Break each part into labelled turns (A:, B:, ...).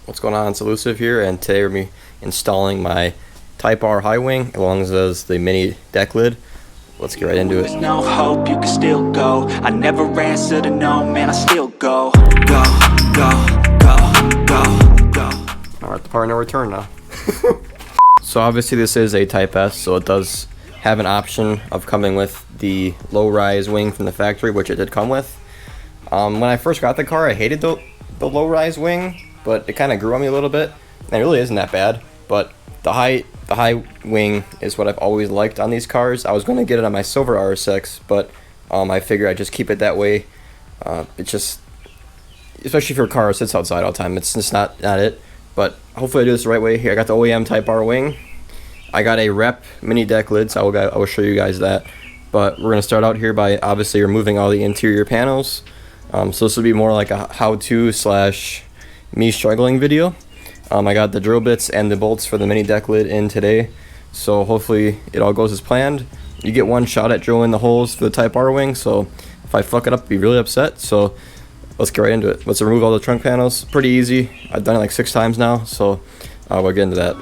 A: What's going on? It's Elusive here, and today we're going to be installing my Type R high wing along as the mini deck lid. Let's get right into it.
B: There's no hope, you can still go. I never answer to no, man, I still go.
A: Alright, the part of no return now. So obviously this is a Type S, so it does have an option of coming with the low-rise wing from the factory, which it did come with. When I first got the car, I hated the low-rise wing, but it kind of grew on me a little bit. And it really isn't that bad, but the high wing is what I've always liked on these cars. I was going to get it on my silver RS6, but I figured I'd just keep it that way. It's just, especially for a car that sits outside all the time, it's just not it. But hopefully I do this the right way. Here I got the OEM Type R wing. I got a rep mini deck lid, so I will show you guys that. But we're going to start out here by obviously removing all the interior panels. So this will be more like a how-to / me struggling video. I got the drill bits and the bolts for the mini deck lid in today, so hopefully it all goes as planned. You get one shot at drilling the holes for the Type R wing, so if I fuck it up, I'd be really upset. So let's get right into it. Let's remove all the trunk panels. Pretty easy. I've done it like 6 times now, so we'll get into that.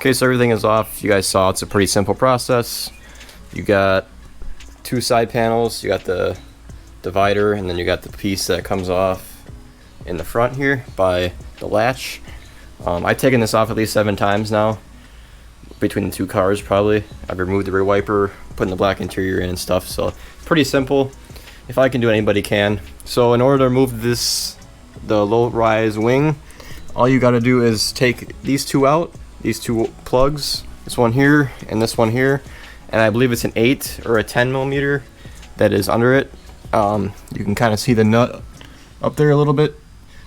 A: Okay, so everything is off. You guys saw it's a pretty simple process. You got 2 side panels, you got the divider, and then you got the piece that comes off in the front here by the latch. I've taken this off at least 7 times now, between the 2 cars probably. I've removed the rear wiper, putting the black interior in and stuff, so pretty simple. If I can do it, anybody can. So in order to remove the low-rise wing, all you gotta do is take these 2 out. These 2 plugs, this one here and this one here, and I believe it's an 8 or a 10 millimeter that is under it. You can kind of see the nut up there a little bit,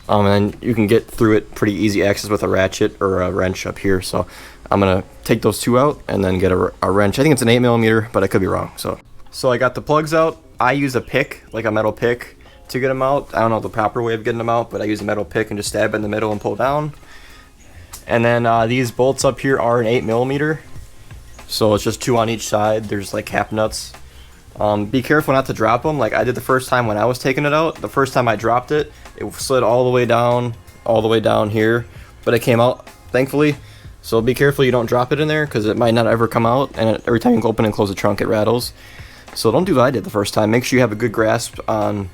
A: and you can get through it pretty easy access with a ratchet or a wrench up here. So I'm gonna take those 2 out and then get a wrench. I think it's an 8 millimeter, but I could be wrong. So I got the plugs out. I use a pick, like a metal pick, to get them out. I don't know the proper way of getting them out, but I use a metal pick and just stab it in the middle and pull down. And then these bolts up here are an 8 millimeter, so it's just 2 on each side. There's like cap nuts. Be careful not to drop them like I did the first time when I was taking it out. The first time I dropped it, it slid all the way down here, but it came out thankfully. So be careful you don't drop it in there, because it might not ever come out, and every time you open and close the trunk it rattles. So don't do what I did the first time. Make sure you have a good grasp on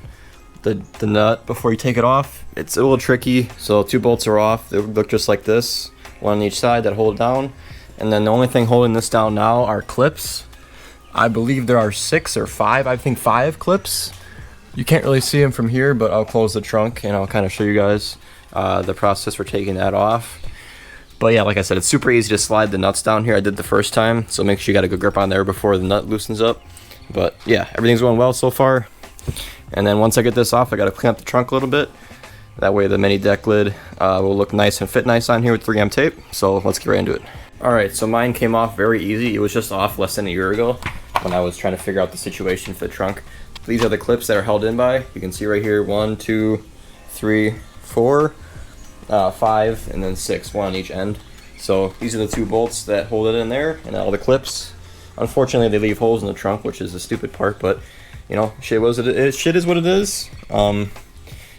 A: the nut before you take it off. It's a little tricky. So 2 bolts are off. They look just like this, 1 on each side that hold it down. And then the only thing holding this down now are clips. I believe there are 6 or 5, I think 5 clips. You can't really see them from here, but I'll close the trunk and I'll kind of show you guys the process for taking that off. But yeah, like I said, it's super easy to slide the nuts down here. I did the first time, so make sure you got a good grip on there before the nut loosens up. But yeah, everything's going well so far. And then once I get this off, I got to clean up the trunk a little bit. That way the mini deck lid will look nice and fit nice on here with 3M tape. So let's get right into it. Alright, so mine came off very easy. It was just off less than a year ago when I was trying to figure out the situation for the trunk. These are the clips that are held in by. You can see right here, 1, 2, 3, 4, 5, and then 6, 1 on each end. So these are the 2 bolts that hold it in there, and all the clips. Unfortunately, they leave holes in the trunk, which is a stupid part, but you know, shit is what it is.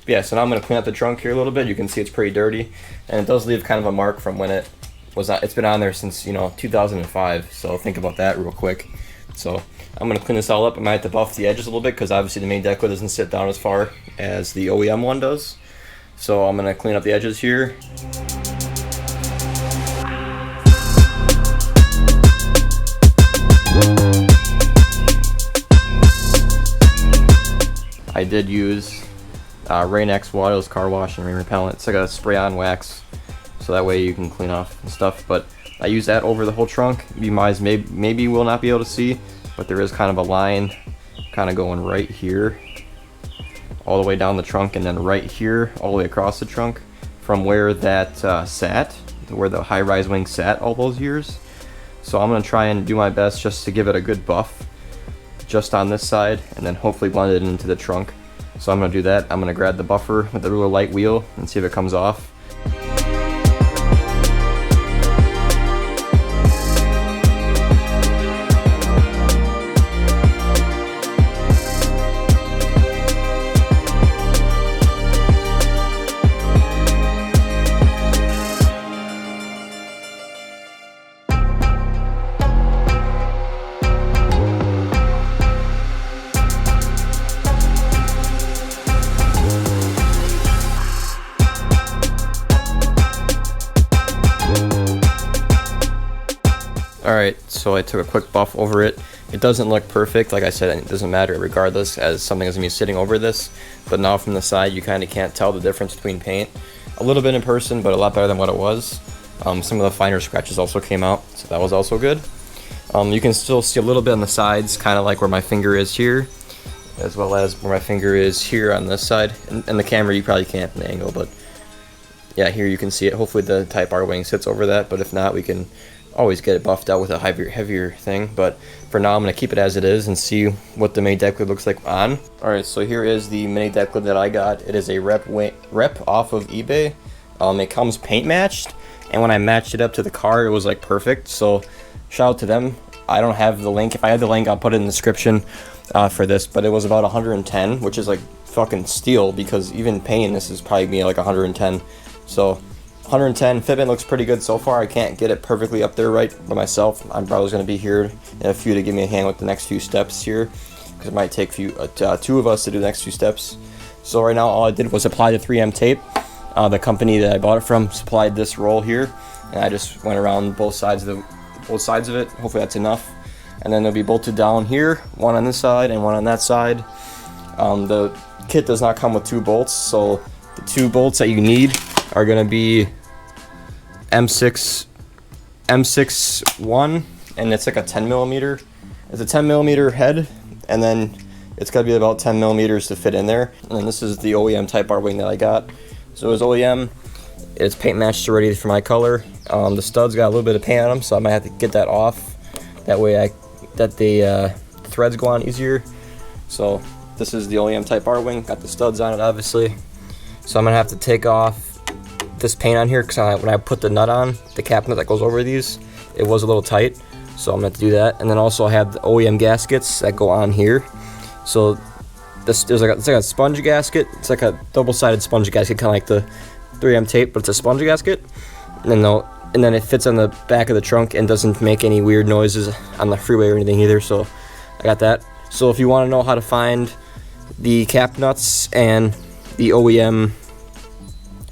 A: Yeah, so now I'm going to clean up the trunk here a little bit. You can see it's pretty dirty, and it does leave kind of a mark from when it was on. It's been on there since, you know, 2005, so think about that real quick. So I'm going to clean this all up. I might have to buff the edges a little bit, because obviously the main deck lid doesn't sit down as far as the OEM one does. So I'm going to clean up the edges here. I did use Rain-X waterless car wash and rain repellent. It's like a spray-on wax, so that way you can clean off and stuff. But I use that over the whole trunk. You guys maybe will not be able to see, but there is kind of a line kind of going right here all the way down the trunk, and then right here all the way across the trunk from where that sat, where the high-rise wing sat all those years. So I'm going to try and do my best just to give it a good buff just on this side, and then hopefully blend it into the trunk. So I'm going to do that. I'm going to grab the buffer with the really light wheel and see if it comes off. Alright, so I took a quick buff over it. It doesn't look perfect, like I said, it doesn't matter regardless, as something is going to be sitting over this. But now from the side, you kind of can't tell the difference between paint. A little bit in person, but a lot better than what it was. Some of the finer scratches also came out, so that was also good. You can still see a little bit on the sides, kind of like where my finger is here, as well as where my finger is here on this side. And the camera, you probably can't in the angle, but yeah, here you can see it. Hopefully the Type R wing sits over that, but if not, we can always get it buffed out with a heavier thing. But for now, I'm going to keep it as it is and see what the mini deck lid looks like on. Alright, so here is the mini deck lid that I got. It is a rep off of eBay. It comes paint matched, and when I matched it up to the car, it was like perfect. So shout out to them. I don't have the link. If I had the link, I'll put it in the description for this, but it was about 110, which is like fucking steal, because even painting this is probably me like 110. So 110 fitment looks pretty good so far. I can't get it perfectly up there right by myself. I'm probably going to be here in a few to give me a hand with the next few steps here, because it might take two of us to do the next few steps. So right now all I did was apply the 3M tape. The company that I bought it from supplied this roll here, and I just went around both sides of it. Hopefully that's enough. And then they'll be bolted down here, one on this side and one on that side. The kit does not come with 2 bolts, so the 2 bolts that you need are going to be M6-1, and it's like a 10 millimeter. It's a 10 millimeter head, and then it's got to be about 10 millimeters to fit in there. And then this is the OEM Type R wing that I got. So it was OEM. It's paint matched already for my color. The studs got a little bit of paint on them, so I might have to get that off. That way the threads go on easier. So this is the OEM Type R wing. Got the studs on it, obviously. So I'm gonna have to take off this paint on here, because when I put the nut on, the cap nut that goes over these, it was a little tight, so I'm gonna have to do that. And then also I have the OEM gaskets that go on here. So it's like a sponge gasket. It's like a double-sided sponge gasket, kind of like the 3M tape, but it's a sponge gasket. And then it fits on the back of the trunk and doesn't make any weird noises on the freeway or anything either. So I got that. So if you want to know how to find the cap nuts and the OEM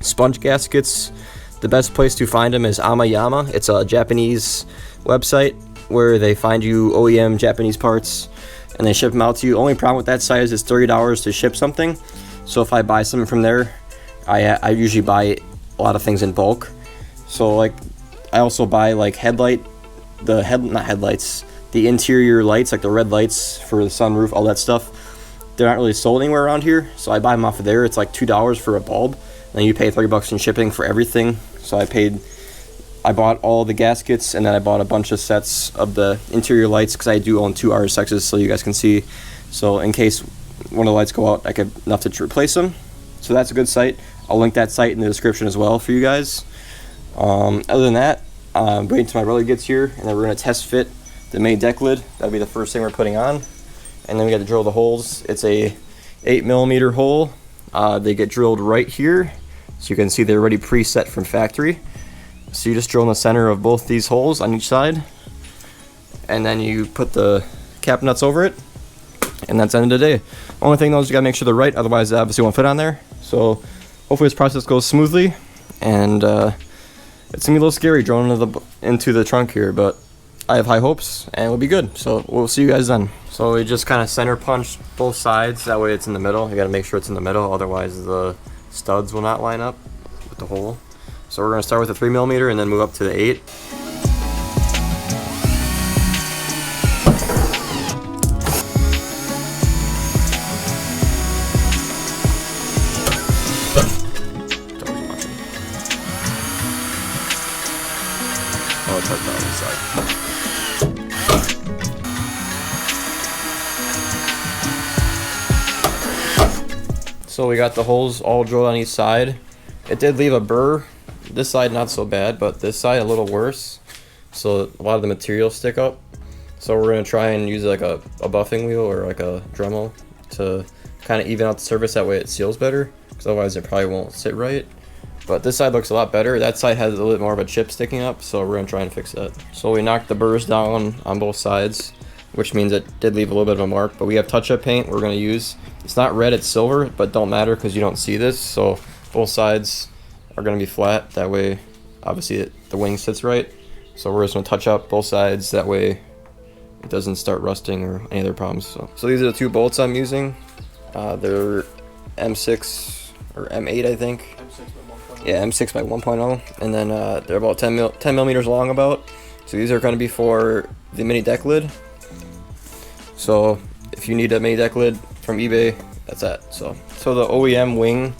A: sponge gaskets, the best place to find them is Amayama. It's a Japanese website where they find you OEM Japanese parts and they ship them out to you. Only problem with that site is it's $30 to ship something. So if I buy something from there, I usually buy a lot of things in bulk. So like I also buy like the interior lights, like the red lights for the sunroof, all that stuff. They're not really sold anywhere around here, so I buy them off of there. It's like $2 for a bulb. Then you pay $30 in shipping for everything. So I bought all the gaskets, and then I bought a bunch of sets of the interior lights, because I do own 2 RSXs, so you guys can see. So in case one of the lights go out, I could enough to replace them. So that's a good site. I'll link that site in the description as well for you guys. Other than that, I'm waiting until my brother gets here, and then we're going to test fit the main deck lid. That'll be the first thing we're putting on. And then we got to drill the holes. It's a 8 millimeter hole. They get drilled right here, so you can see they're already preset from factory. So you just drill in the center of both these holes on each side, and then you put the cap nuts over it, and that's the end of the day. Only thing though is you gotta make sure they're right, otherwise they obviously won't fit on there. So hopefully this process goes smoothly, and it's gonna be a little scary drilling into the trunk here, but I have high hopes and it'll be good. So we'll see you guys then. So we just kind of center punch both sides, that way it's in the middle. You gotta make sure it's in the middle, otherwise the studs will not line up with the hole. So we're gonna start with the 3 millimeter and then move up to the 8. side. So we got the holes all drilled on each side. It did leave a burr. This side not so bad, but this side a little worse. So a lot of the material stick up. So we're gonna try and use like a buffing wheel or like a Dremel to kind of even out the surface. That way it seals better, because otherwise it probably won't sit right. But this side looks a lot better. That side has a little bit more of a chip sticking up, so we're gonna try and fix that. So we knocked the burrs down on both sides, which means it did leave a little bit of a mark, but we have touch-up paint we're gonna use. It's not red, it's silver, but don't matter because you don't see this. So both sides are gonna be flat. That way, obviously the wing sits right. So we're just gonna touch up both sides. That way it doesn't start rusting or any other problems. So these are the two bolts I'm using. They're M6 or M8, I think. Yeah, M6 by 1.0, and then they're about 10 millimeters long about. So these are going to be for the mini deck lid. So if you need a mini deck lid from eBay, that's that. So the OEM wing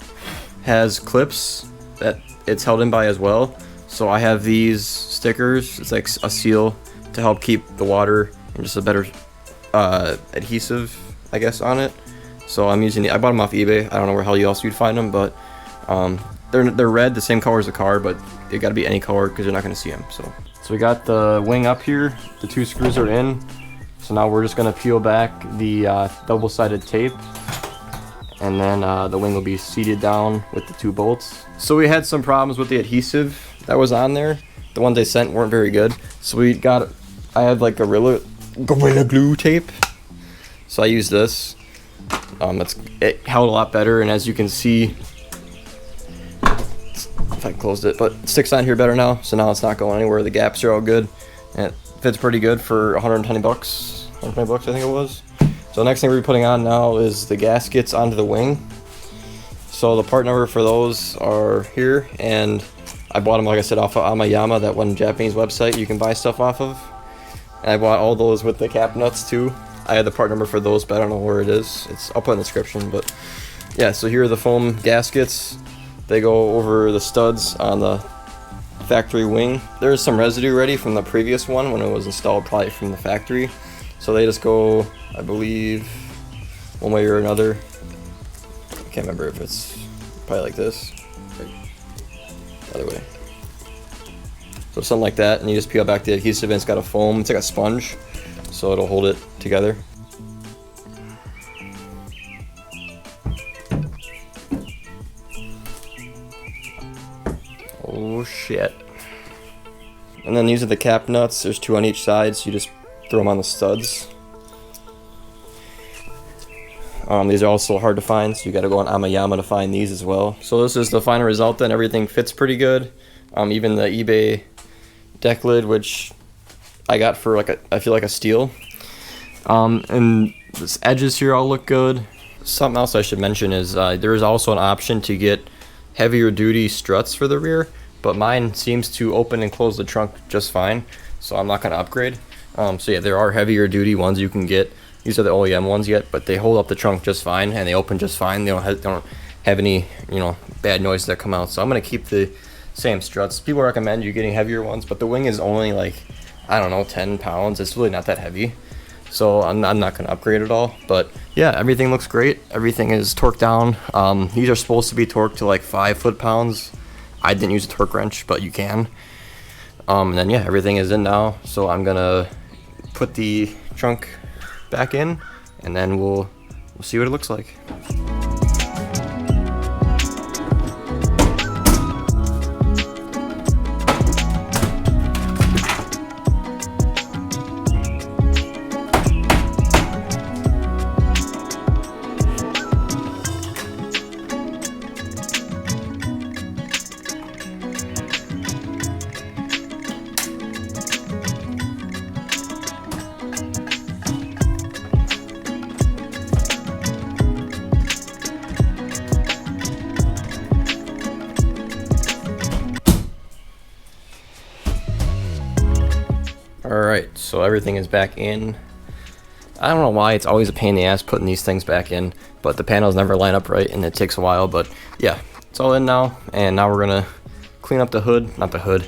A: has clips that it's held in by as well. So I have these stickers. It's like a seal to help keep the water and just a better adhesive, I guess, on it. So I'm using I bought them off eBay. I don't know where hell else you'd find them, but they're red, the same color as the car, but they got to be any color because you're not going to see them. So we got the wing up here. The two screws are in. So now we're just going to peel back the double-sided tape, and then the wing will be seated down with the two bolts. So we had some problems with the adhesive that was on there. The ones they sent weren't very good. So I had like Gorilla Glue tape. So I used this. It held a lot better, and as you can see, if I closed it, but it sticks on here better now. So now it's not going anywhere. The gaps are all good, and it fits pretty good for 120 bucks. 120 bucks, I think it was. So the next thing we're putting on now is the gaskets onto the wing. So the part number for those are here, and I bought them, like I said, off of Amayama, that one Japanese website you can buy stuff off of. And I bought all those with the cap nuts too. I had the part number for those, but I don't know where it is. I'll put it in the description, but yeah, so here are the foam gaskets. They go over the studs on the factory wing. There's some residue ready from the previous one when it was installed, probably from the factory. So they just go, I believe, one way or another. I can't remember if it's probably like this. Other way. So something like that, and you just peel back the adhesive, and it's got a foam. It's like a sponge, so it'll hold it together. Oh shit. And then these are the cap nuts. There's two on each side, so you just throw them on the studs. These are also hard to find, so you got to go on Amayama to find these as well. So this is the final result then. Everything fits pretty good. Even the eBay deck lid, which I got for I feel like a steal. And the edges here all look good. Something else I should mention is there is also an option to get heavier duty struts for the rear, but mine seems to open and close the trunk just fine, so I'm not going to upgrade. So yeah, there are heavier duty ones you can get. These are the OEM ones yet, but they hold up the trunk just fine and they open just fine. They don't have any bad noise that come out. So I'm going to keep the same struts. People recommend you getting heavier ones, but the wing is only like, I don't know, 10 pounds. It's really not that heavy. So I'm not going to upgrade at all. But yeah, everything looks great. Everything is torqued down. These are supposed to be torqued to like 5 foot-pounds. I didn't use a torque wrench, but you can. And then yeah, everything is in now. So I'm going to put the trunk back in, and then we'll see what it looks like. Alright, so everything is back in. I don't know why it's always a pain in the ass putting these things back in, but the panels never line up right and it takes a while. But yeah, it's all in now, and now we're gonna clean up the hood, not the hood,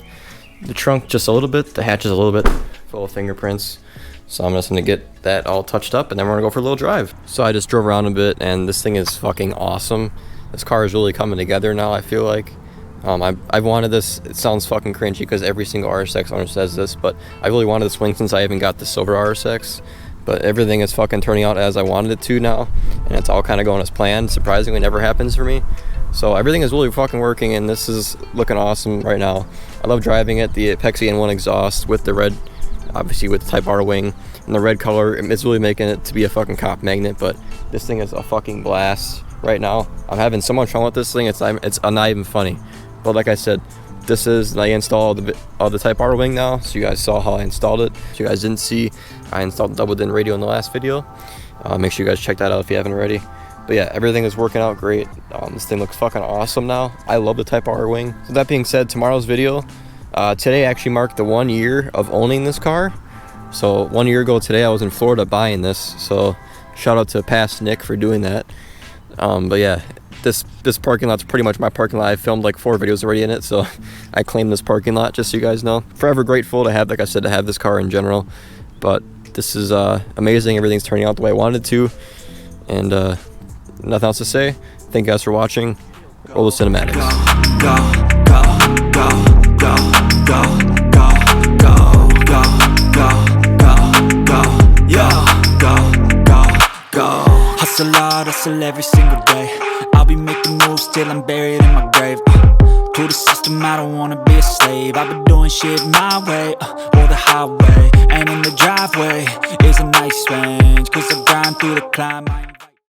A: the trunk just a little bit, the hatch is a little bit full of fingerprints. So I'm just gonna get that all touched up and then we're gonna go for a little drive. So I just drove around a bit and this thing is fucking awesome. This car is really coming together now, I feel like. I've wanted this. It sounds fucking cringy because every single RSX owner says this, but I really wanted this wing since I even got the silver RSX. But everything is fucking turning out as I wanted it to now, and it's all kind of going as planned. Surprisingly, never happens for me. So everything is really fucking working, and this is looking awesome right now. I love driving it. The Apex N1 exhaust with the red, obviously with the Type R wing, and the red color, it's really making it to be a fucking cop magnet. But this thing is a fucking blast right now. I'm having so much fun with this thing. It's not even funny. But like I said, I installed all the Type R wing now, so you guys saw how I installed it. If you guys didn't see, I installed the double din radio in the last video. Make sure you guys check that out if you haven't already. But yeah, everything is working out great. This thing looks fucking awesome now. I love the Type R wing. So that being said, tomorrow's video, today actually marked the 1 year of owning this car. So 1 year ago today, I was in Florida buying this. So shout out to past Nick for doing that. But yeah, this parking lot's pretty much my parking lot. I filmed like 4 videos already in it, so I claimed this parking lot, just so you guys know. Forever grateful to have, like I said, to have this car in general. But this is amazing. Everything's turning out the way I wanted to. And nothing else to say. Thank you guys for watching. Roll the cinematics.
B: Go, go, go, go, go, go, go, go, go, go, yo, go. Hustle hard, hustle every single day. I'll be making moves till I'm buried in my grave. To the system, I don't wanna be a slave. I've been doing shit my way, or the highway. And in the driveway is a nice range, 'cause I grind through the climb.